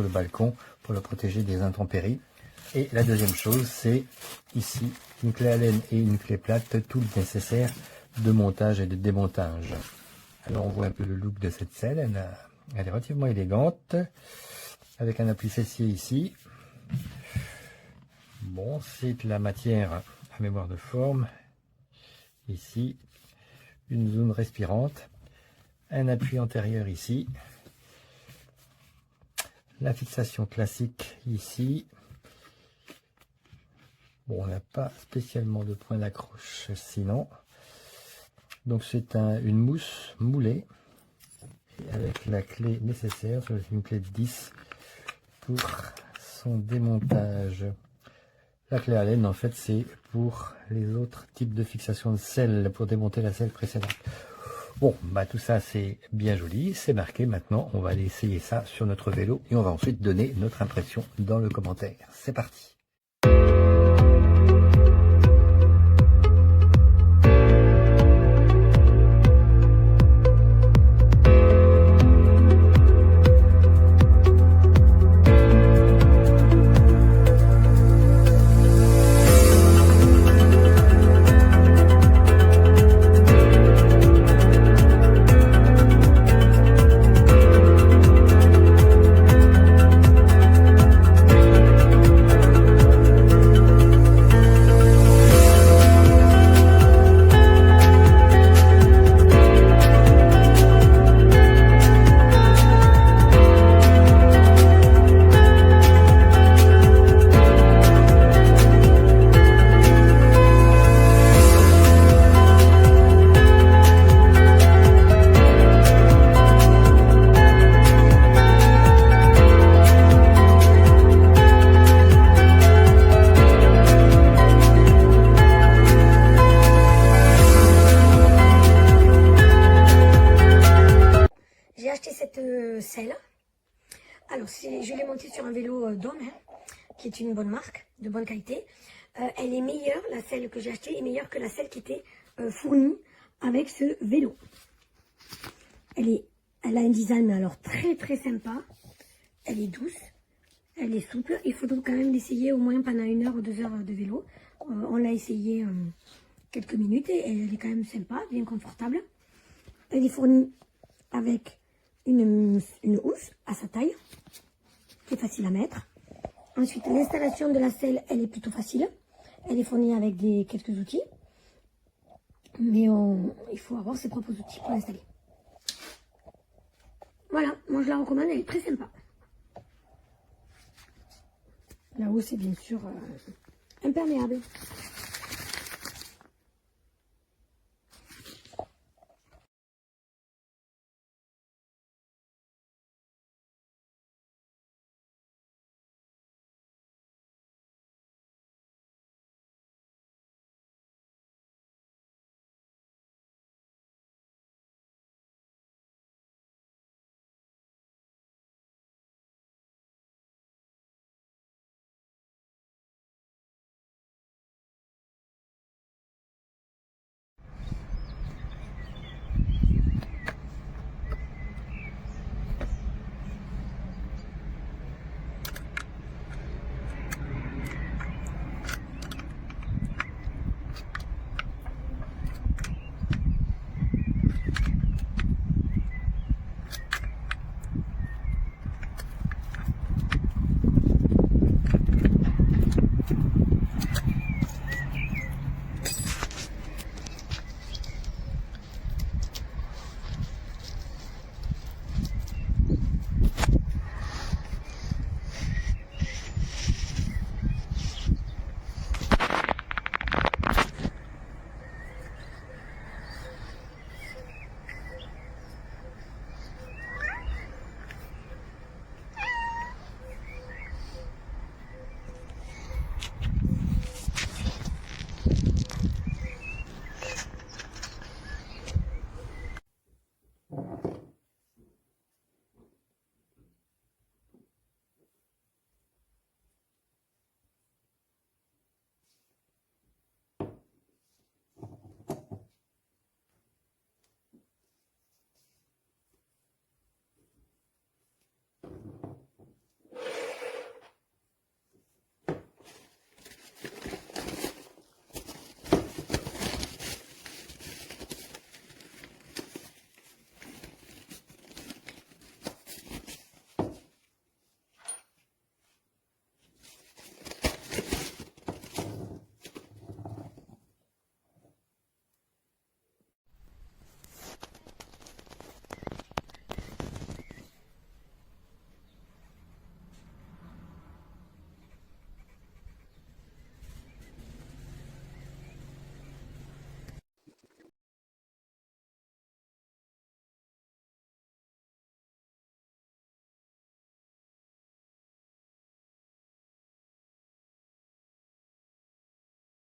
sur le balcon pour le protéger des intempéries. Et la deuxième chose, c'est ici une clé Allen et une clé plate, tout le nécessaire de montage et de démontage. Alors on voit un peu le look de cette selle, elle est relativement élégante, avec un appui fessier ici. Bon, c'est de la matière à mémoire de forme. Ici, une zone respirante, un appui antérieur ici, la fixation classique ici. Bon, on n'a pas spécialement de point d'accroche sinon. Donc c'est une mousse moulée avec la clé nécessaire, c'est une clé de 10 pour son démontage. La clé Allen, en fait, c'est pour les autres types de fixation de selle, pour démonter la selle précédente. Bon, bah tout ça c'est bien joli, c'est marqué. Maintenant, on va aller essayer ça sur notre vélo et on va ensuite donner notre impression dans le commentaire. C'est parti. Selle. Alors, je l'ai montée sur un vélo d'homme, qui est une bonne marque, de bonne qualité. Elle est meilleure, la selle que j'ai achetée est meilleure que la selle qui était fournie avec ce vélo. Elle a un design, mais alors très très sympa. Elle est douce, elle est souple. Il faudra quand même l'essayer au moins pendant 1 heure ou 2 heures de vélo. On l'a essayé quelques minutes et elle est quand même sympa, bien confortable. Elle est fournie avec une housse à sa taille, qui est facile à mettre. Ensuite, l'installation de la selle, elle est plutôt facile. Elle est fournie avec quelques outils. Mais il faut avoir ses propres outils pour l'installer. Voilà, moi je la recommande, elle est très sympa. La housse est bien sûr imperméable.